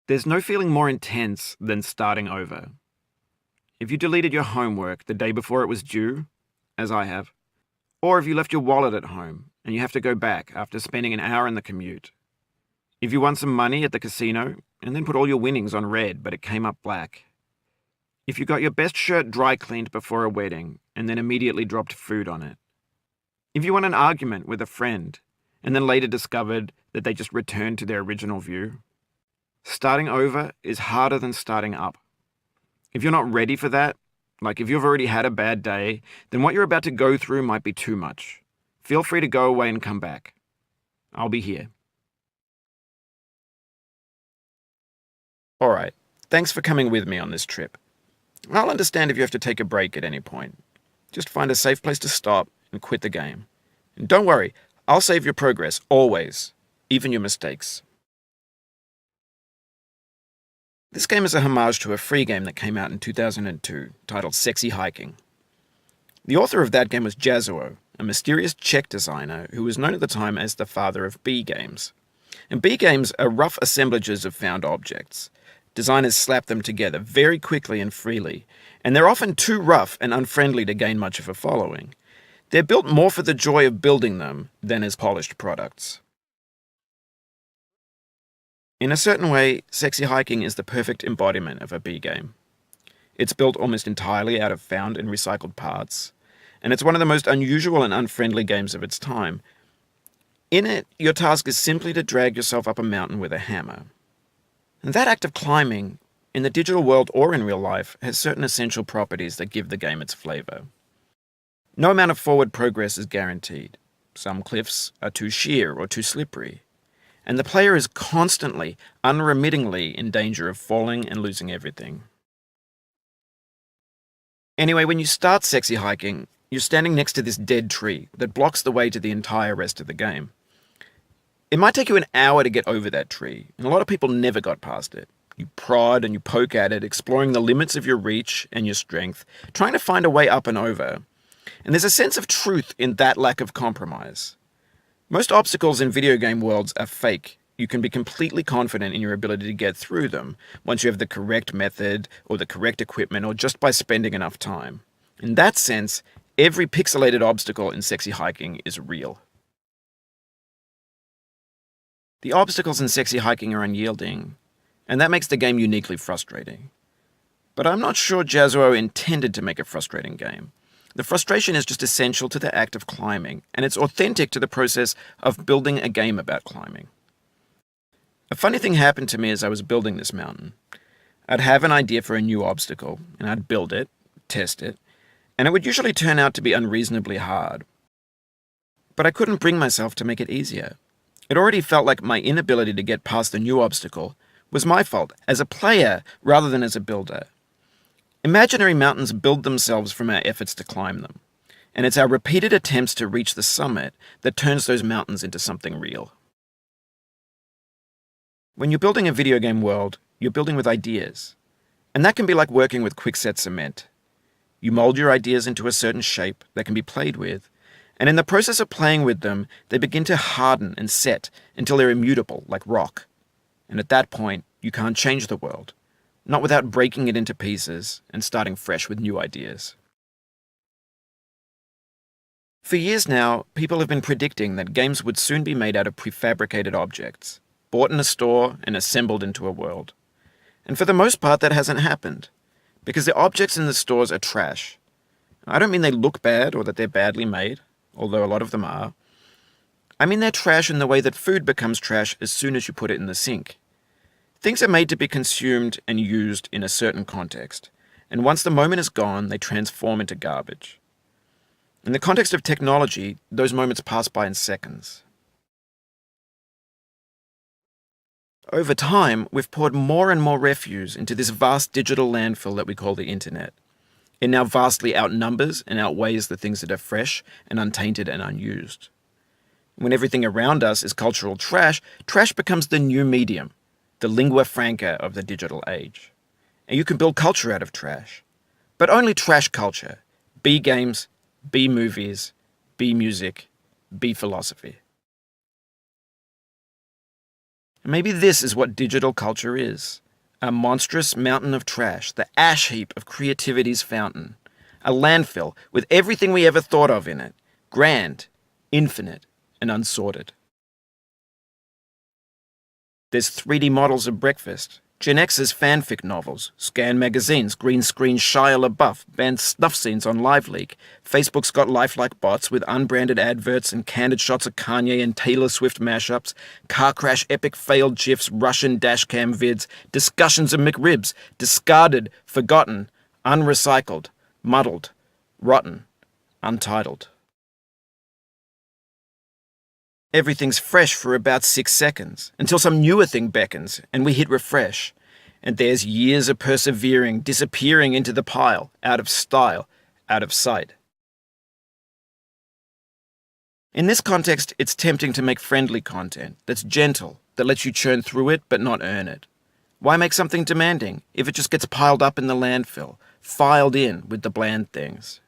There's no feeling more intense than starting over. If you deleted your homework the day before it was due, as I have, or if you left your wallet at home and you have to go back after spending an hour in the commute. If you won some money at the casino and then put all your winnings on red but it came up black. If you got your best shirt dry cleaned before a wedding and then immediately dropped food on it. If you won an argument with a friend and then later discovered that they just returned to their original view. Starting over is harder than starting up. If you're not ready for that, like if you've already had a bad day, then what you're about to go through might be too much. Feel free to go away and come back. I'll be here. Alright, thanks for coming with me on this trip. I'll understand if you have to take a break at any point. Just find a safe place to stop and quit the game. And don't worry, I'll save your progress, always, even your mistakes. This game is a homage to a free game that came out in 2002, titled Sexy Hiking. The author of that game was Jazuo, a mysterious Czech designer who was known at the time as the father of B games. And B games are rough assemblages of found objects. Designers slap them together very quickly and freely, and they're often too rough and unfriendly to gain much of a following. They're built more for the joy of building them than as polished products. In a certain way, Sexy Hiking is the perfect embodiment of a B game. It's built almost entirely out of found and recycled parts, and it's one of the most unusual and unfriendly games of its time. In it, your task is simply to drag yourself up a mountain with a hammer. And that act of climbing, in the digital world or in real life, has certain essential properties that give the game its flavor. No amount of forward progress is guaranteed. Some cliffs are too sheer or too slippery. And the player is constantly, unremittingly in danger of falling and losing everything. Anyway, when you start Sexy Hiking, you're standing next to this dead tree that blocks the way to the entire rest of the game. It might take you an hour to get over that tree, and a lot of people never got past it. You prod and you poke at it, exploring the limits of your reach and your strength, trying to find a way up and over. And there's a sense of truth in that lack of compromise. Most obstacles in video game worlds are fake. You can be completely confident in your ability to get through them once you have the correct method or the correct equipment or just by spending enough time. In that sense, every pixelated obstacle in Sexy Hiking is real. The obstacles in Sexy Hiking are unyielding, and that makes the game uniquely frustrating. But I'm not sure Jazuo intended to make a frustrating game. The frustration is just essential to the act of climbing, and it's authentic to the process of building a game about climbing. A funny thing happened to me as I was building this mountain. I'd have an idea for a new obstacle, and I'd build it, test it, and it would usually turn out to be unreasonably hard. But I couldn't bring myself to make it easier. It already felt like my inability to get past the new obstacle was my fault, as a player rather than as a builder. Imaginary mountains build themselves from our efforts to climb them, and it's our repeated attempts to reach the summit that turns those mountains into something real. When you're building a video game world, you're building with ideas, and that can be like working with quickset cement. You mold your ideas into a certain shape that can be played with, and in the process of playing with them, they begin to harden and set until they're immutable, like rock. And at that point, you can't change the world. Not without breaking it into pieces and starting fresh with new ideas. For years now, people have been predicting that games would soon be made out of prefabricated objects, bought in a store and assembled into a world. And for the most part, that hasn't happened, because the objects in the stores are trash. I don't mean they look bad or that they're badly made, although a lot of them are. I mean they're trash in the way that food becomes trash as soon as you put it in the sink. Things are made to be consumed and used in a certain context, and once the moment is gone, they transform into garbage. In the context of technology, those moments pass by in seconds. Over time, we've poured more and more refuse into this vast digital landfill that we call the internet. It now vastly outnumbers and outweighs the things that are fresh and untainted and unused. When everything around us is cultural trash, trash becomes the new medium, the lingua franca of the digital age. And you can build culture out of trash. But only trash culture. B games, B movies, B music, B philosophy. Maybe this is what digital culture is. A monstrous mountain of trash, the ash heap of creativity's fountain. A landfill with everything we ever thought of in it. Grand, infinite, and unsorted. There's 3D models of breakfast, Gen X's fanfic novels, scan magazines, green screen Shia LaBeouf, banned snuff scenes on LiveLeak. Facebook's got lifelike bots with unbranded adverts and candid shots of Kanye and Taylor Swift mashups, car crash epic failed GIFs, Russian dashcam vids, discussions of McRibs, discarded, forgotten, unrecycled, muddled, rotten, untitled. Everything's fresh for about 6 seconds, until some newer thing beckons, and we hit refresh. And there's years of persevering, disappearing into the pile, out of style, out of sight. In this context, it's tempting to make friendly content that's gentle, that lets you churn through it but not earn it. Why make something demanding if it just gets piled up in the landfill, filed in with the bland things?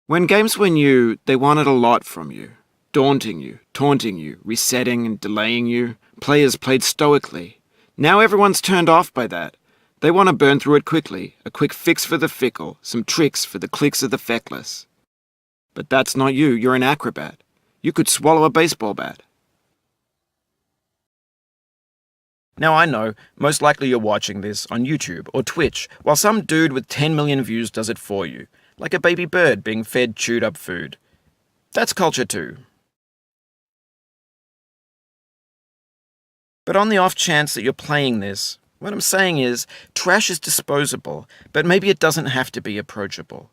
When games were new, they wanted a lot from you. Daunting you, taunting you, resetting and delaying you. Players played stoically. Now everyone's turned off by that. They want to burn through it quickly, a quick fix for the fickle, some tricks for the clicks of the feckless. But that's not you, you're an acrobat. You could swallow a baseball bat. Now I know, most likely you're watching this on YouTube or Twitch, while some dude with 10 million views does it for you. Like a baby bird being fed chewed up food. That's culture too. But on the off chance that you're playing this, what I'm saying is, trash is disposable, but maybe it doesn't have to be approachable.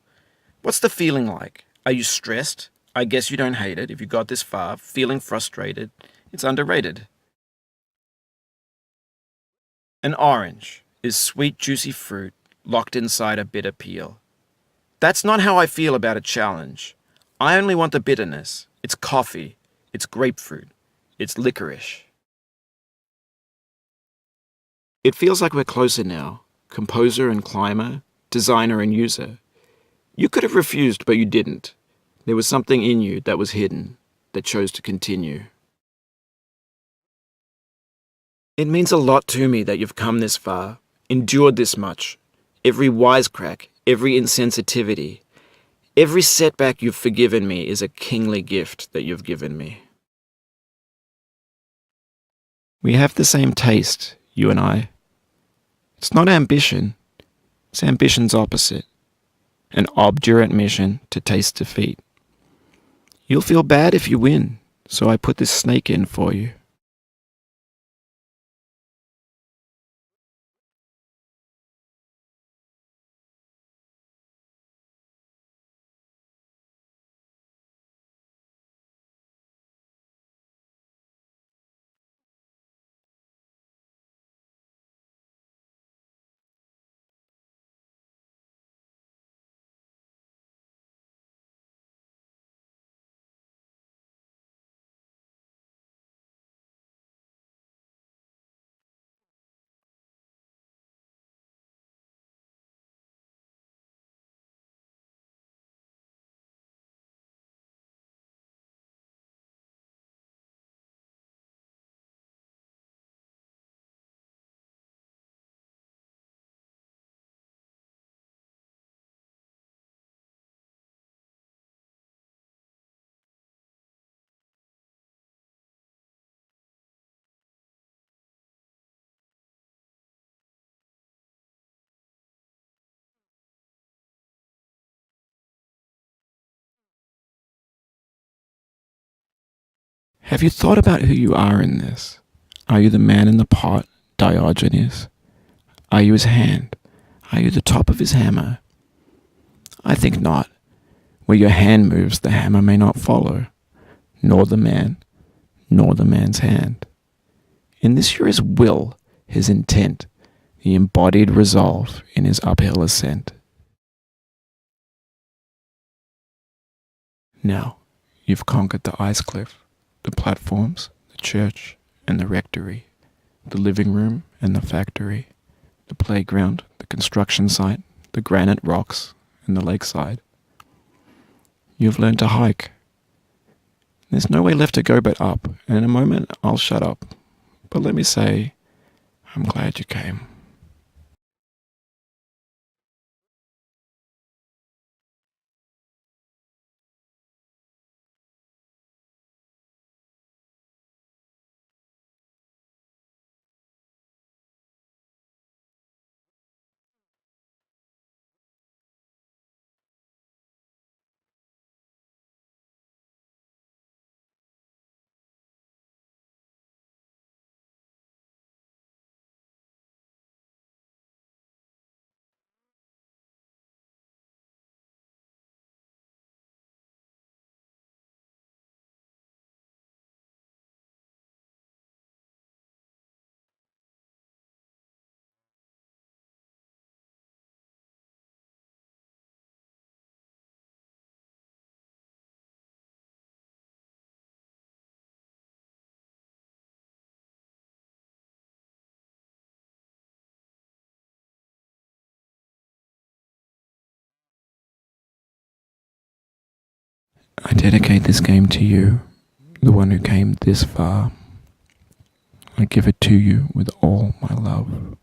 What's the feeling like? Are you stressed? I guess you don't hate it if you got this far. Feeling frustrated? It's underrated. An orange is sweet, juicy fruit locked inside a bitter peel. That's not how I feel about a challenge. I only want the bitterness. It's coffee. It's grapefruit. It's licorice. It feels like we're closer now. Composer and climber, designer and user. You could have refused, but you didn't. There was something in you that was hidden, that chose to continue. It means a lot to me that you've come this far, endured this much. Every wisecrack, every insensitivity, every setback you've forgiven me is a kingly gift that you've given me. We have the same taste, you and I. It's not ambition, it's ambition's opposite. An obdurate mission to taste defeat. You'll feel bad if you win, so I put this snake in for you. Have you thought about who you are in this? Are you the man in the pot, Diogenes? Are you his hand? Are you the top of his hammer? I think not. Where your hand moves, the hammer may not follow, nor the man, nor the man's hand. In this you're his will, his intent, the embodied resolve in his uphill ascent. Now, you've conquered the ice cliff, the platforms, the church, and the rectory, the living room and the factory, the playground, the construction site, the granite rocks, and the lakeside. You've learned to hike. There's no way left to go but up, and in a moment I'll shut up. But let me say, I'm glad you came. I dedicate this game to you, the one who came this far. I give it to you with all my love.